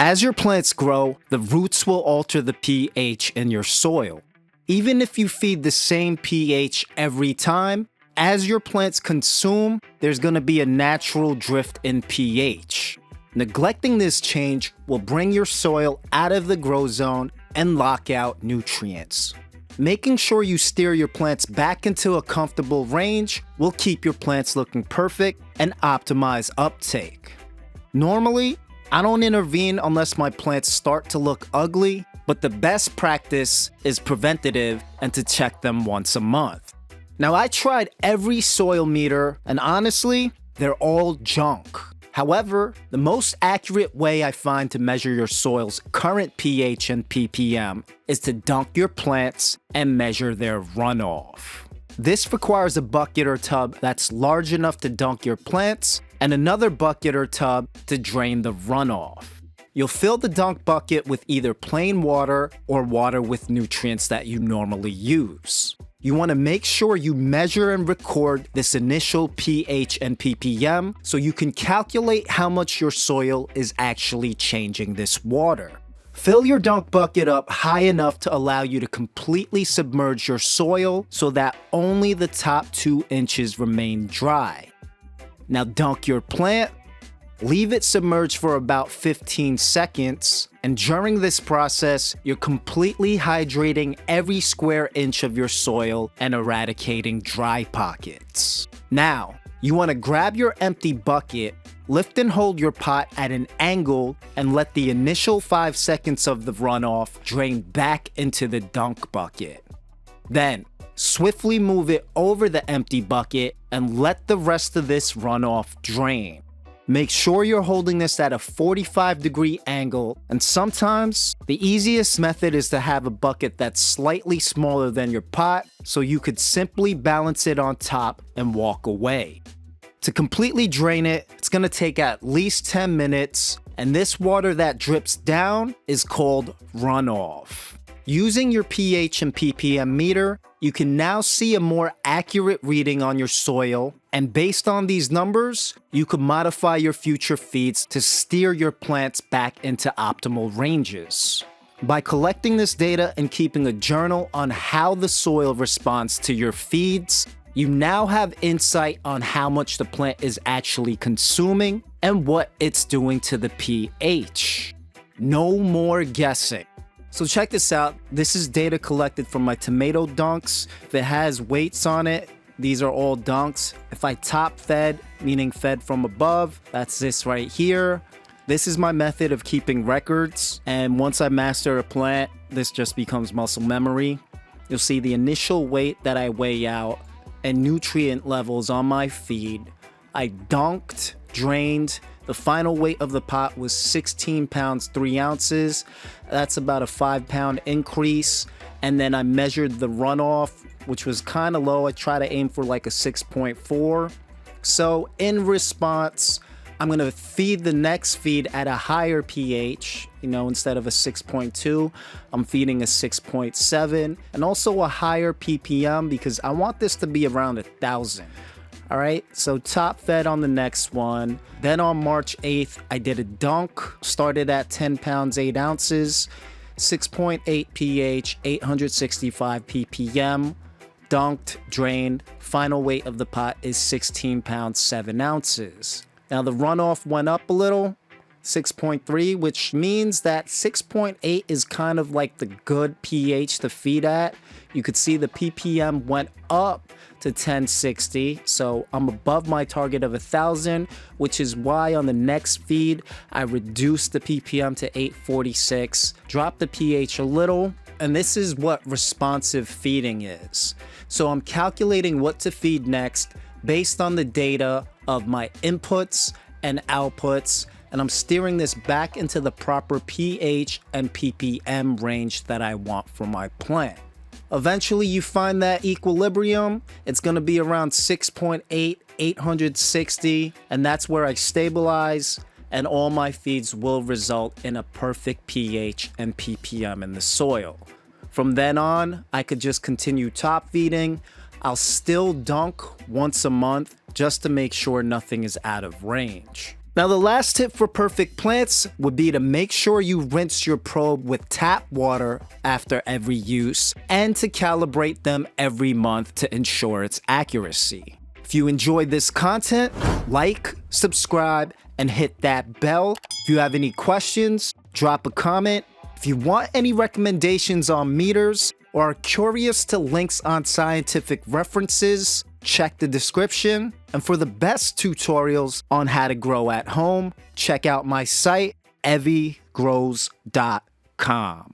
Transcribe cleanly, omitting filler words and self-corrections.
As your plants grow, the roots will alter the pH in your soil. Even if you feed the same pH every time, as your plants consume, there's going to be a natural drift in pH. Neglecting this change will bring your soil out of the grow zone and lock out nutrients. Making sure you steer your plants back into a comfortable range will keep your plants looking perfect and optimize uptake. Normally, I don't intervene unless my plants start to look ugly, but the best practice is preventative and to check them once a month. Now, I tried every soil meter, and honestly, they're all junk. However, the most accurate way I find to measure your soil's current pH and ppm is to dunk your plants and measure their runoff. This requires a bucket or tub that's large enough to dunk your plants and another bucket or tub to drain the runoff. You'll fill the dunk bucket with either plain water or water with nutrients that you normally use. You want to make sure you measure and record this initial pH and ppm so you can calculate how much your soil is actually changing this water. Fill your dunk bucket up high enough to allow you to completely submerge your soil so that only the top 2 inches remain dry. Now dunk your plant, leave it submerged for about 15 seconds, and during this process, you're completely hydrating every square inch of your soil and eradicating dry pockets. Now, you want to grab your empty bucket, lift and hold your pot at an angle, and let the initial 5 seconds of the runoff drain back into the dunk bucket. Then, swiftly move it over the empty bucket and let the rest of this runoff drain. Make sure you're holding this at a 45-degree angle, and sometimes the easiest method is to have a bucket that's slightly smaller than your pot so you could simply balance it on top and walk away. To completely drain it, it's going to take at least 10 minutes, and this water that drips down is called runoff. Using your pH and ppm meter, you can now see a more accurate reading on your soil, and based on these numbers, you can modify your future feeds to steer your plants back into optimal ranges. By collecting this data and keeping a journal on how the soil responds to your feeds, you now have insight on how much the plant is actually consuming and what it's doing to the pH. No more guessing. So check this out. This is data collected from my tomato dunks. If it has weights on it, these are all dunks. If I top fed, meaning fed from above, that's this right here. This is my method of keeping records. And once I master a plant, this just becomes muscle memory. You'll see the initial weight that I weigh out and nutrient levels on my feed. I dunked, drained. The final weight of the pot was 16 pounds 3 ounces. That's about a 5-pound increase. And then I measured the runoff, which was kind of low. I try to aim for like a 6.4. So in response, I'm going to feed the next feed at a higher pH. Instead of a 6.2, I'm feeding a 6.7 and also a higher ppm because I want this to be around 1,000. All right, so top fed on the next one. Then on March 8th, I did a dunk, started at 10 pounds 8 ounces, 6.8 pH, 865 ppm, dunked, drained. Final weight of the pot is 16 pounds 7 ounces. Now the runoff went up a little, 6.3, which means that 6.8 is kind of like the good pH to feed at. You could see the ppm went up to 1060, so I'm above my target of 1,000, which is why on the next feed, I reduced the ppm to 846, dropped the pH a little, and this is what responsive feeding is. So I'm calculating what to feed next based on the data of my inputs and outputs, and I'm steering this back into the proper pH and ppm range that I want for my plant. Eventually you find that equilibrium. It's going to be around 6.8, 860, and that's where I stabilize, and all my feeds will result in a perfect pH and ppm in the soil. From then on, I could just continue top feeding. I'll still dunk once a month just to make sure nothing is out of range. Now, the last tip for perfect plants would be to make sure you rinse your probe with tap water after every use and to calibrate them every month to ensure its accuracy. If you enjoyed this content, like, subscribe, and hit that bell. If you have any questions, drop a comment. If you want any recommendations on meters or are curious to links on scientific references, check the description. And for the best tutorials on how to grow at home, check out my site, eviegrows.com.